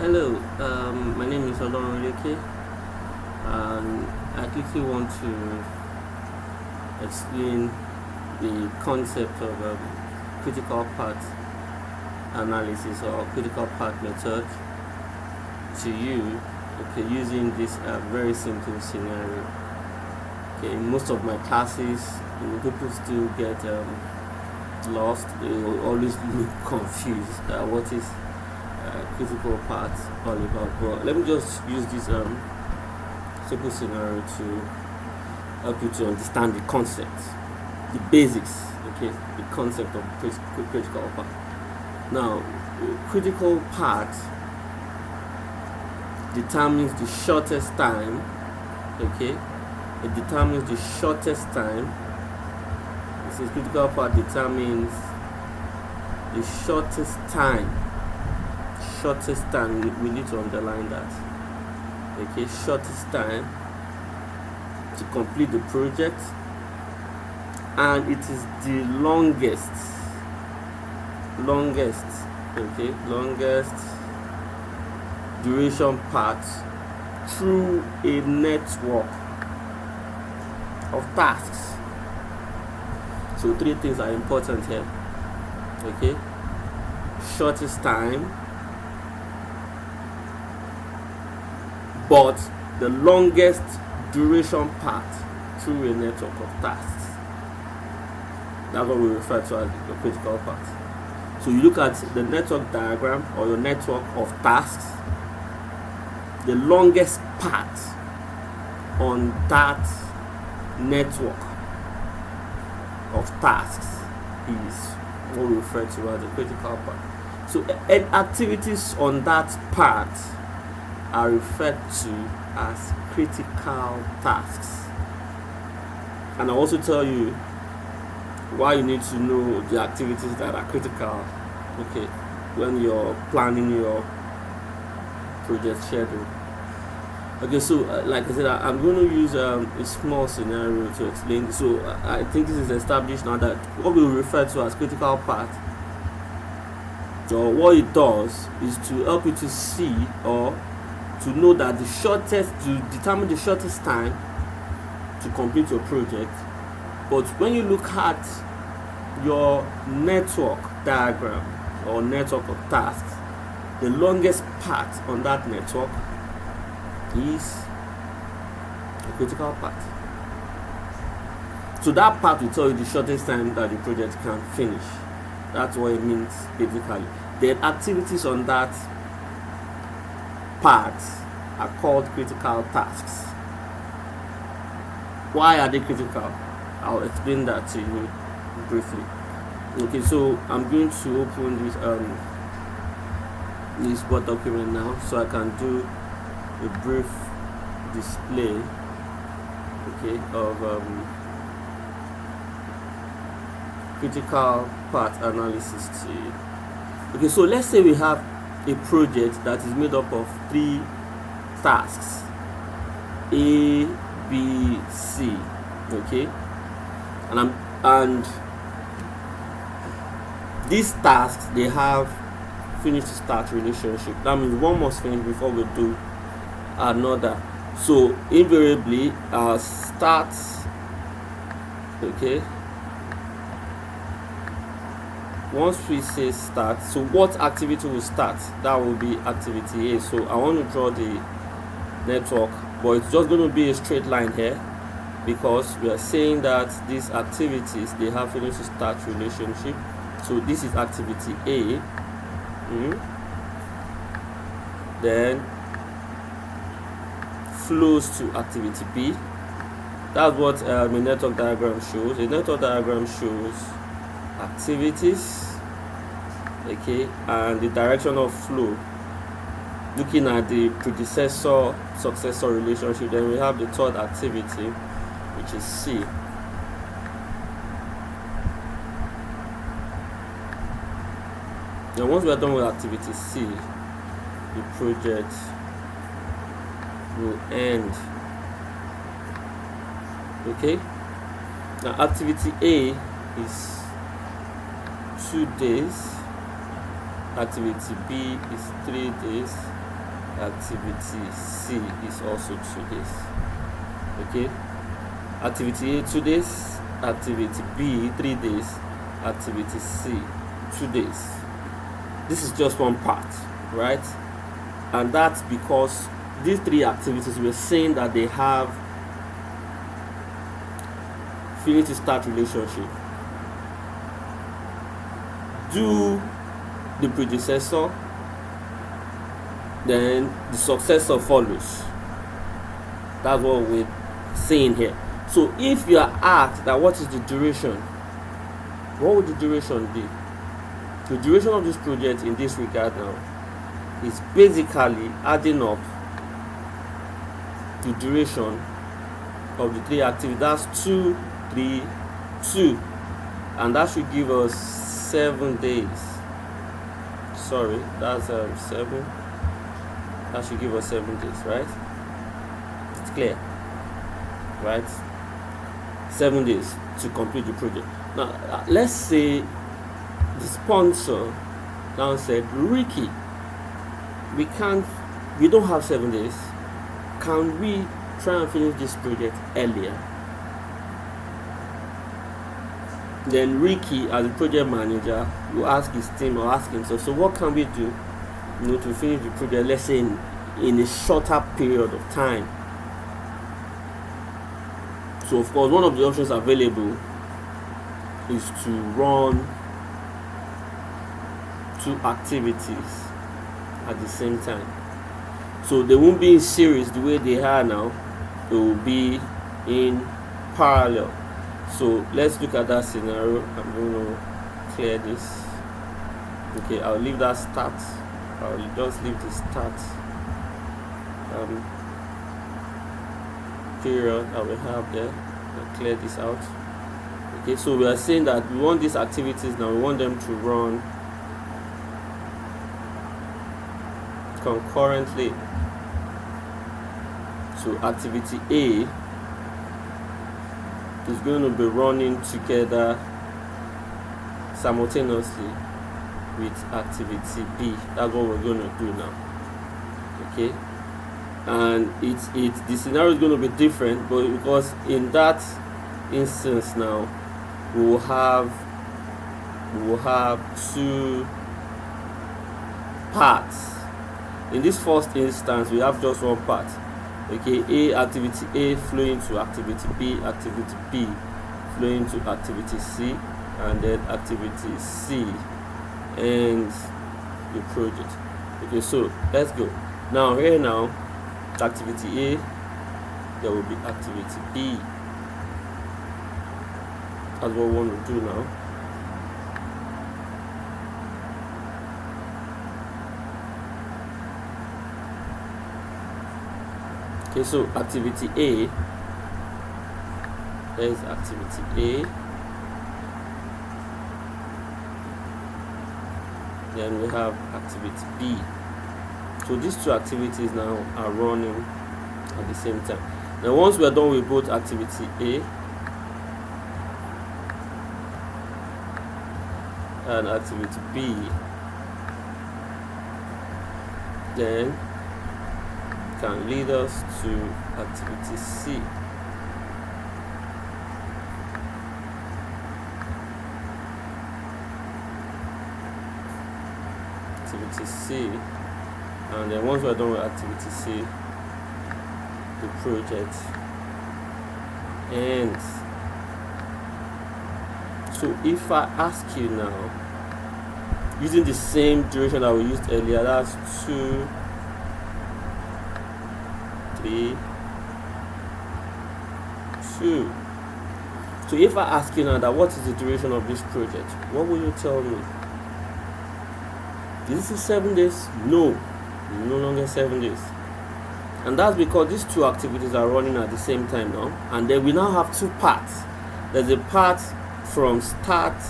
Hello, my name is Olorun Oleke, and I quickly want to explain the concept of critical path analysis or critical path method to you, okay, using this very simple scenario. Okay, in most of my classes, people still get lost. They will always look confused. What is critical path all about? But let me just use this simple scenario to help you to understand the concept, the basics, okay, the concept of critical path. Now, critical path determines the shortest time, okay, it determines the shortest time. This is critical path determines the shortest time. We need to underline that, okay, shortest time to complete the project, and it is the longest duration path through a network of tasks. So three things are important here, okay, shortest time, but the longest duration path through a network of tasks. That's what we refer to as the critical path. So you look at the network diagram or your network of tasks, the longest path on that network of tasks is what we refer to as the critical path. So activities on that path are referred to as critical tasks. And I also tell you why you need to know the activities that are critical, okay, when you're planning your project schedule. Okay, so like I said, I'm going to use a small scenario to explain. So I think this is established now that what we refer to as critical path, or what it does is to help you to see or to know that to determine the shortest time to complete your project. But when you look at your network diagram or network of tasks, the longest path on that network is a critical path. So that path will tell you the shortest time that the project can finish. That's what it means basically. The activities on that paths are called critical tasks. Why are they critical? I'll explain that to you briefly. Okay, so I'm going to open this Word document now so I can do a brief display, okay, of critical path analysis to you. Okay, so let's say we have a project that is made up of 3 tasks, A, B, C, okay, and these tasks, they have finish to start relationship. That means one must finish before we do another. So invariably start, okay, once we say start, so what activity will start? That will be activity A. So I want to draw the network, but it's just going to be a straight line here because we are saying that these activities, they have finish to start relationship. So this is activity A, then flows to activity B. That's what a network diagram shows. A network diagram shows activities, okay, and the direction of flow, looking at the predecessor successor relationship. Then we have the third activity, which is C. Now once we are done with activity C, the project will end. Okay, now activity A is 2 days, activity B is 3 days, activity C is also 2 days. Okay, activity A 2 days, activity B 3 days, activity C 2 days. This is just one part, right? And that's because these 3 activities, we're saying that they have finish to start relationship. Do the predecessor, then the successor follows. That's what we're saying here. So if you are asked that what is the duration, what would the duration be? The duration of this project in this regard now is basically adding up the duration of the 3 activities. That's 2, 3, 2, and that should give us 7 days. Sorry, that's 7. That should give us 7 days, right? It's clear, right? 7 days to complete the project. Now, let's say the sponsor now said, Ricky, we don't have 7 days. Can we try and finish this project earlier? Then Ricky, as the project manager, will ask his team or ask himself, so what can we do, to finish the project, let's say in a shorter period of time? So of course, one of the options available is to run 2 activities at the same time. So they won't be in series the way they are now. They will be in parallel. So let's look at that scenario. I'm going to clear this. Okay, I'll leave that start. I'll just leave the start period that we have there. I'll clear this out. Okay, so we are saying that we want these activities now, we want them to run concurrently. So activity A is going to be running together simultaneously with activity B. That's what we're going to do now. Okay, and the scenario is going to be different, but because in that instance now we will have 2 parts. In this first instance, we have just one part. Okay, activity A flowing to activity B, activity B flowing to activity C, and then activity C ends the project. Okay, so let's go. Now here now, activity A, there will be activity B. That's what we want to do now. Okay, so activity A, there is activity A, then we have activity B. So these 2 activities now are running at the same time. Now once we are done with both activity A and activity B, then can lead us to activity C. Activity C, and then once we're done with activity C, the project ends. So if I ask you now, using the same duration that we used earlier, that's 2, 3, 2. So if I ask you now that what is the duration of this project, what will you tell me? Is this 7 days? No, no longer 7 days. And that's because these 2 activities are running at the same time now. And then we now have 2 parts. There's a part from start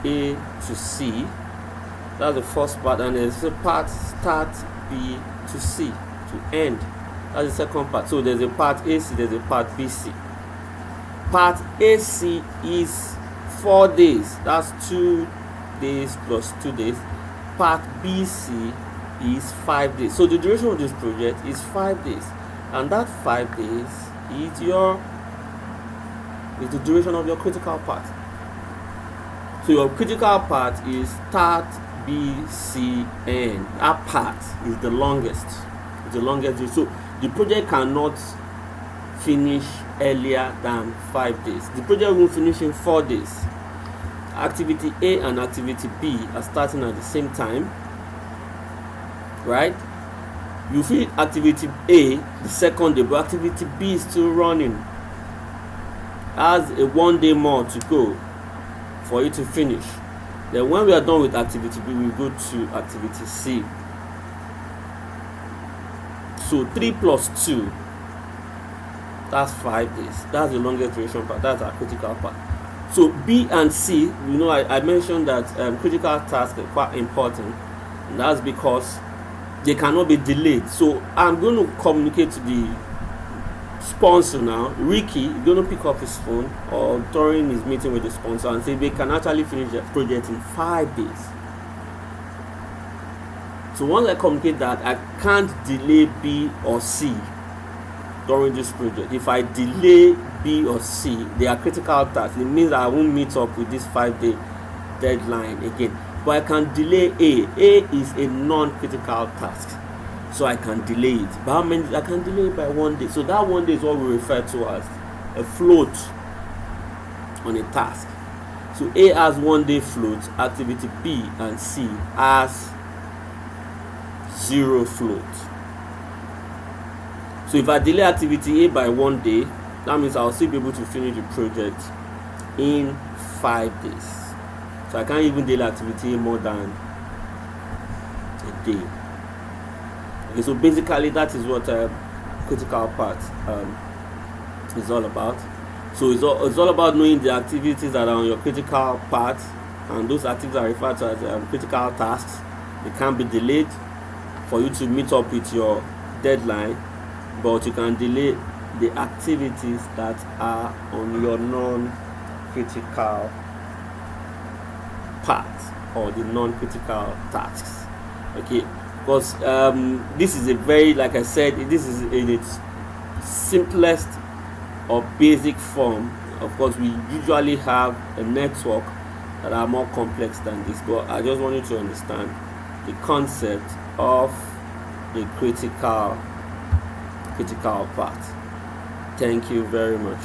A to C. That's the first part. And there's a part start B to C to end. That's the second part. So there's a part AC, there's a part BC. Part AC is 4 days. That's 2 days plus 2 days. Part BC is 5 days. So the duration of this project is 5 days, and that 5 days is the duration of your critical path. So your critical path is start, B, C, N. That path is the longest. It's the longest. So the project cannot finish earlier than 5 days. The project will finish in 4 days. Activity A and activity B are starting at the same time, right? You finish activity A the second day, but activity B is still running. Has a 1 day more to go for you to finish. Then when we are done with activity B, we go to activity C. So 3 plus 2, that's 5 days. That's the longest duration part. That's our critical part. So B and C, I mentioned that critical tasks are quite important, and that's because they cannot be delayed. So I'm going to communicate to the sponsor now. Ricky is going to pick up his phone or during his meeting with the sponsor and say they can actually finish the project in 5 days. So once I communicate that, I can't delay B or C during this project. If I delay B or C, they are critical tasks. It means I won't meet up with this 5-day deadline again. But I can delay A. A is a non-critical task, so I can delay it. But how many? I can delay it by 1 day. So that 1 day is what we refer to as a float on a task. So A has 1 day float. Activity B and C has 0 float. So if I delay activity A by 1 day, that means I'll still be able to finish the project in 5 days. So I can't even delay activity A more than a day. Okay, so basically that is what critical path is all about. So it's all about knowing the activities that are on your critical path, and those activities are referred to as critical tasks. They can't be delayed for you to meet up with your deadline, but you can delay the activities that are on your non-critical path or the non-critical tasks. Okay, because this is a very, like I said, this is in its simplest or basic form. Of course, we usually have a network that are more complex than this, but I just want you to understand the concept of the critical path. Thank you very much.